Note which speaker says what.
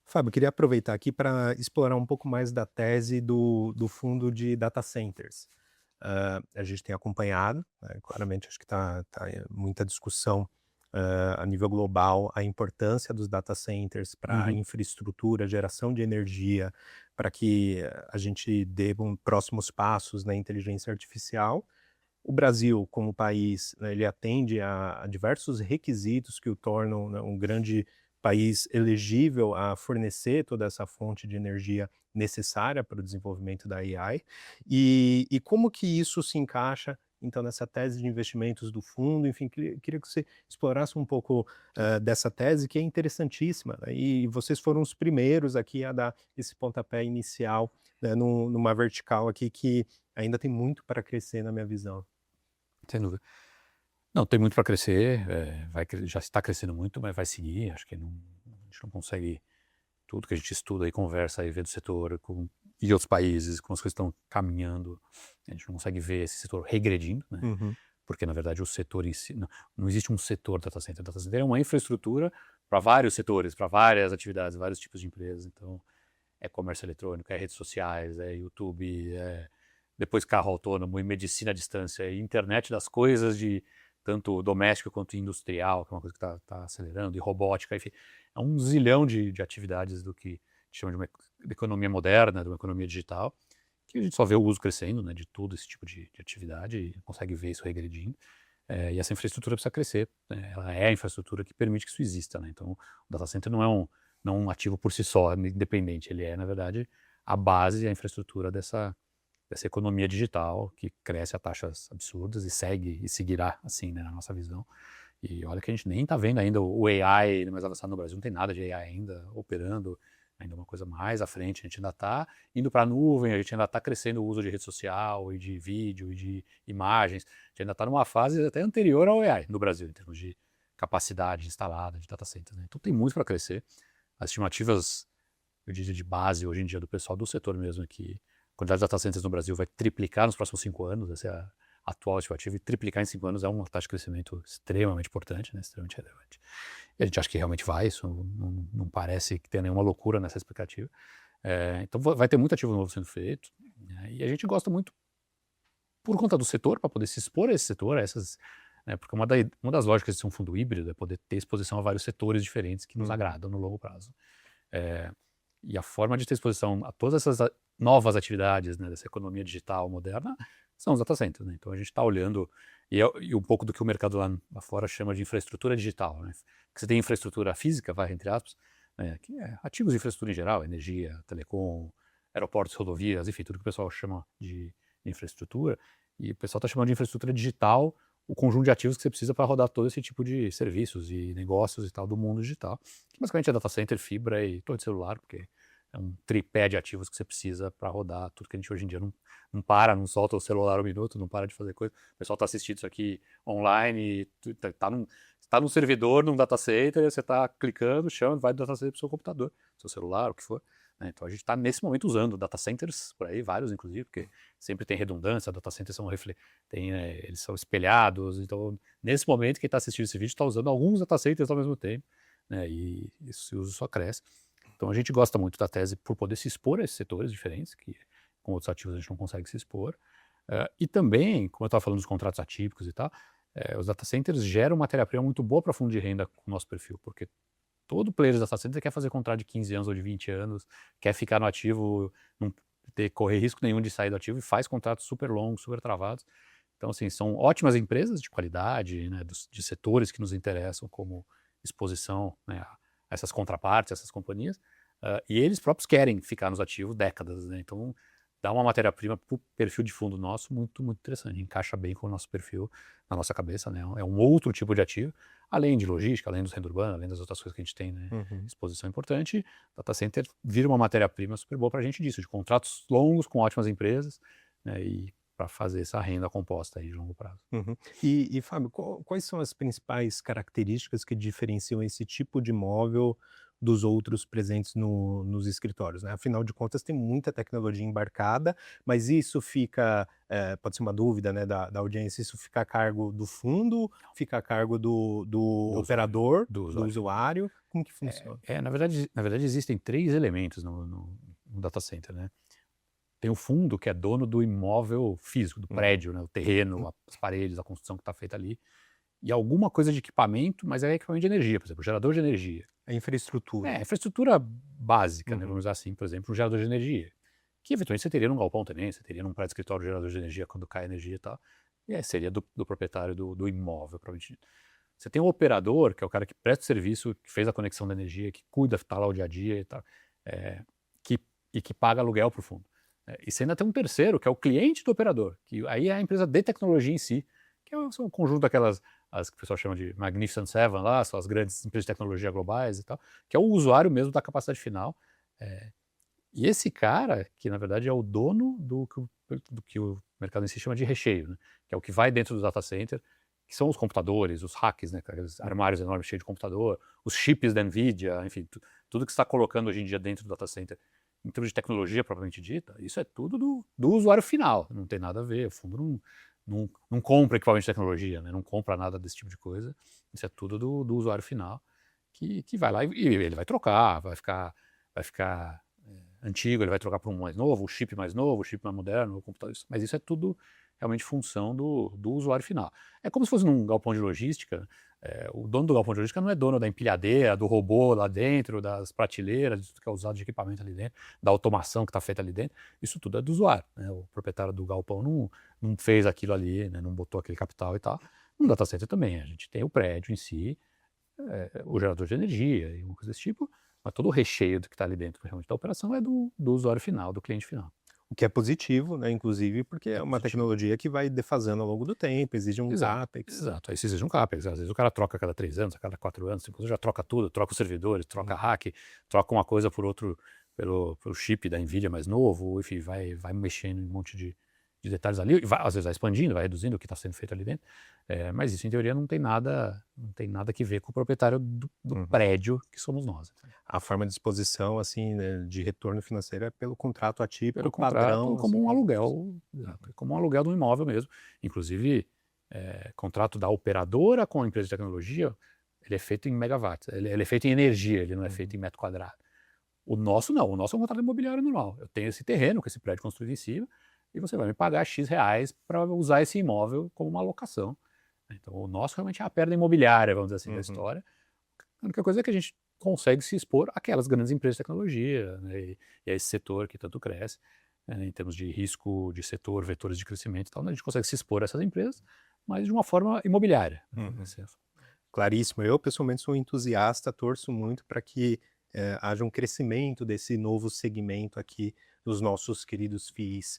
Speaker 1: Fábio, queria aproveitar aqui para explorar um pouco mais da tese do fundo de data centers. A gente tem acompanhado, né, claramente acho que está muita discussão, a nível global, a importância dos data centers para a
Speaker 2: Uhum.
Speaker 1: infraestrutura, geração de energia, para que a gente dê próximos passos na inteligência artificial. O Brasil, como país, né, ele atende a diversos requisitos que o tornam, né, um grande país elegível a fornecer toda essa fonte de energia necessária para o desenvolvimento da AI. E como que isso se encaixa, então, nessa tese de investimentos do fundo? Enfim, queria que você explorasse um pouco, dessa tese, que é interessantíssima, né, e vocês foram os primeiros aqui a dar esse pontapé inicial, né, numa vertical aqui que ainda tem muito para crescer na minha visão.
Speaker 2: Sem dúvida. Não, tem muito para crescer, já está crescendo muito, mas vai seguir, acho que a gente não consegue tudo que a gente estuda e conversa e vê do setor e outros países, como as coisas estão caminhando, a gente não consegue ver esse setor regredindo, né,
Speaker 1: Uhum.
Speaker 2: porque na verdade o setor em si não existe um setor data center é uma infraestrutura para vários setores, para várias atividades, vários tipos de empresas, então é comércio eletrônico, é redes sociais, é YouTube, depois carro autônomo e medicina à distância, e internet das coisas de tanto doméstico quanto industrial, que é uma coisa que está acelerando, e robótica, enfim, é um zilhão de atividades do que a gente chama de uma de economia moderna, de uma economia digital, que a gente só vê o uso crescendo, né, de todo esse tipo de atividade e consegue ver isso regredindo. E essa infraestrutura precisa crescer, né, ela é a infraestrutura que permite que isso exista, né, então o data center não é um ativo por si só, independente, ele é, na verdade, a base, a infraestrutura dessa economia digital que cresce a taxas absurdas e segue e seguirá assim, né, na nossa visão. E olha que a gente nem está vendo ainda o AI mais avançado no Brasil, não tem nada de AI ainda operando, ainda uma coisa mais à frente, a gente ainda está indo para a nuvem, a gente ainda está crescendo o uso de rede social e de vídeo e de imagens, a gente ainda está numa fase até anterior ao AI no Brasil, em termos de capacidade instalada de data centers, né? Então tem muito para crescer. As estimativas, eu diria, de base hoje em dia do pessoal do setor mesmo, é que a quantidade de data centers no Brasil vai triplicar nos próximos 5 anos, essa é a atual estimativa, e triplicar em 5 anos é uma taxa de crescimento extremamente importante, né, extremamente relevante. E a gente acha que realmente vai, isso não parece que tenha nenhuma loucura nessa expectativa. Então vai ter muito ativo novo sendo feito, né, e a gente gosta muito por conta do setor, para poder se expor a esse setor, a essas, né, porque uma das lógicas de ser um fundo híbrido é poder ter exposição a vários setores diferentes que nos
Speaker 1: Uhum.
Speaker 2: agradam no longo prazo. Eh, e a forma de ter exposição a todas essas novas atividades, né, dessa economia digital moderna são os data centers, né? Então a gente está olhando e um pouco do que o mercado lá fora chama de infraestrutura digital, né? Que você tem infraestrutura física, vai entre aspas, né, que é ativos de infraestrutura em geral, energia, telecom, aeroportos, rodovias, enfim, tudo que o pessoal chama de infraestrutura. E o pessoal está chamando de infraestrutura digital o conjunto de ativos que você precisa para rodar todo esse tipo de serviços e negócios e tal do mundo digital. Que basicamente é data center, fibra e torre de celular, porque é um tripé de ativos que você precisa para rodar tudo que a gente hoje em dia não para, não solta o celular um minuto, não para de fazer coisa. O pessoal está assistindo isso aqui online, tá num servidor, num data center, você está clicando, chama, vai do data center para o seu computador, seu celular, o que for, né? Então a gente está nesse momento usando data centers por aí, vários inclusive, porque sempre tem redundância, data centers eles são espelhados, então nesse momento quem está assistindo esse vídeo está usando alguns data centers ao mesmo tempo, né, e esse uso só cresce. Então a gente gosta muito da tese por poder se expor a esses setores diferentes, que com outros ativos a gente não consegue se expor. E também, como eu estava falando dos contratos atípicos e tal, os data centers geram matéria-prima muito boa para fundo de renda com o nosso perfil, porque todo player de data center quer fazer contrato de 15 anos ou de 20 anos, quer ficar no ativo, não correr risco nenhum de sair do ativo e faz contratos super longos, super travados. Então, assim, são ótimas empresas de qualidade, né, de setores que nos interessam como exposição, né, a essas contrapartes, essas companhias, e eles próprios querem ficar nos ativos décadas, né, então dá uma matéria-prima para o perfil de fundo nosso muito, muito interessante, encaixa bem com o nosso perfil, na nossa cabeça, né, é um outro tipo de ativo, além de logística, além dos renda urbana, além das outras coisas que a gente tem, né,
Speaker 1: Uhum.
Speaker 2: exposição importante, data center vira uma matéria-prima super boa para a gente disso, de contratos longos com ótimas empresas, né, e para fazer essa renda composta aí de longo prazo.
Speaker 1: Uhum. E Fábio, quais são as principais características que diferenciam esse tipo de imóvel dos outros presentes nos escritórios, né? Afinal de contas, tem muita tecnologia embarcada, mas isso fica, pode ser uma dúvida, né, da audiência, isso fica a cargo do fundo, fica a cargo do
Speaker 2: do usuário.
Speaker 1: operador,
Speaker 2: Do
Speaker 1: do
Speaker 2: usuário.
Speaker 1: usuário? Como que funciona?
Speaker 2: Na verdade existem 3 elementos no data center, né. Tem o fundo, que é dono do imóvel físico, do
Speaker 1: Uhum,
Speaker 2: prédio, né, o terreno, as paredes, a construção que está feita ali, e alguma coisa de equipamento, mas é equipamento de energia, por exemplo, gerador de energia.
Speaker 1: a infraestrutura.
Speaker 2: É, infraestrutura básica, né,
Speaker 1: Uhum.
Speaker 2: vamos usar assim, por exemplo, um gerador de energia, que eventualmente você teria num galpão também, você teria num prédio escritório gerador de energia quando cai energia e tal, e aí seria do proprietário do imóvel, provavelmente dito. Você tem o operador, que é o cara que presta o serviço, que fez a conexão da energia, que cuida, está lá o dia a dia e tal, eh, que e que paga aluguel para o fundo. E você ainda tem um terceiro, que é o cliente do operador, que aí é a empresa de tecnologia em si, que são um conjunto daquelas, as que o pessoal chama de Magnificent Seven lá, são as grandes empresas de tecnologia globais e tal, que é o usuário mesmo da capacidade final. eh, e esse cara, que na verdade é o dono do que o mercado em si chama de recheio, né, que é o que vai dentro do data center, que são os computadores, os racks, né, aqueles armários enormes cheios de computador, os chips da NVIDIA, enfim, tudo que você está colocando hoje em dia dentro do data center, em termos de tecnologia propriamente dita, isso é tudo do usuário final, não tem nada a ver, o fundo não compra equipamento de tecnologia, né, não compra nada desse tipo de coisa, isso é tudo do usuário final, que vai lá e ele vai trocar, vai ficar antigo, ele vai trocar para um mais novo, o chip mais novo, o chip mais moderno, o computador, mas isso é tudo realmente função do usuário final. É como se fosse num galpão de logística, o dono do galpão de logística não é dono da empilhadeira, do robô lá dentro, das prateleiras, de tudo que é usado de equipamento ali dentro, da automação que está feita ali dentro, isso tudo é do usuário, né? O proprietário do galpão não fez aquilo ali, né? Não botou aquele capital e tal. No data center também, a gente tem o prédio em si, o gerador de energia e uma coisa desse tipo, mas todo o recheio do que está ali dentro realmente da operação é do usuário final, do cliente final.
Speaker 1: O que é positivo, né, inclusive, porque é
Speaker 2: É
Speaker 1: uma
Speaker 2: positivo.
Speaker 1: tecnologia que vai defasando ao longo do tempo, exige um
Speaker 2: Exato,
Speaker 1: CAPEX.
Speaker 2: exato. Aí você exige um CAPEX, às vezes o cara troca a cada 3 anos, a cada 4 anos, tipo, já troca tudo, troca os servidores, troca
Speaker 1: Uhum.
Speaker 2: rack, troca uma coisa por outro, pelo chip da NVIDIA mais novo, enfim, vai mexendo em um monte de detalhes ali, e às vezes vai expandindo, vai reduzindo o que está sendo feito ali dentro, mas isso em teoria não tem nada que ver com o proprietário do
Speaker 1: Uhum.
Speaker 2: prédio, que somos nós.
Speaker 1: A forma de exposição, assim, né, de retorno financeiro é pelo contrato
Speaker 2: Pelo
Speaker 1: atípico
Speaker 2: contrato,
Speaker 1: padrão,
Speaker 2: como
Speaker 1: assim.
Speaker 2: um aluguel,
Speaker 1: Uhum.
Speaker 2: exato, como um aluguel de um imóvel mesmo. Inclusive, contrato da operadora com a empresa de tecnologia, ele é feito em megawatts, ele é feito em energia, ele não é feito
Speaker 1: Uhum.
Speaker 2: em metro quadrado. O nosso não, o nosso é um contrato imobiliário normal. Eu tenho esse terreno com esse prédio construído em cima e você vai me pagar X reais para usar esse imóvel como uma locação. Então, o nosso realmente é a perda imobiliária, vamos dizer assim, da
Speaker 1: Uhum.
Speaker 2: história. A única coisa é que a gente consegue se expor àquelas grandes empresas de tecnologia, né, e a esse setor que tanto cresce, em termos de risco de setor, vetores de crescimento e tal, né, a gente consegue se expor a essas empresas, mas de uma forma imobiliária, né,
Speaker 1: Uhum.
Speaker 2: esse é.
Speaker 1: Claríssimo. Eu, pessoalmente, sou um entusiasta, torço muito para que haja um crescimento desse novo segmento aqui dos nossos queridos FIIs.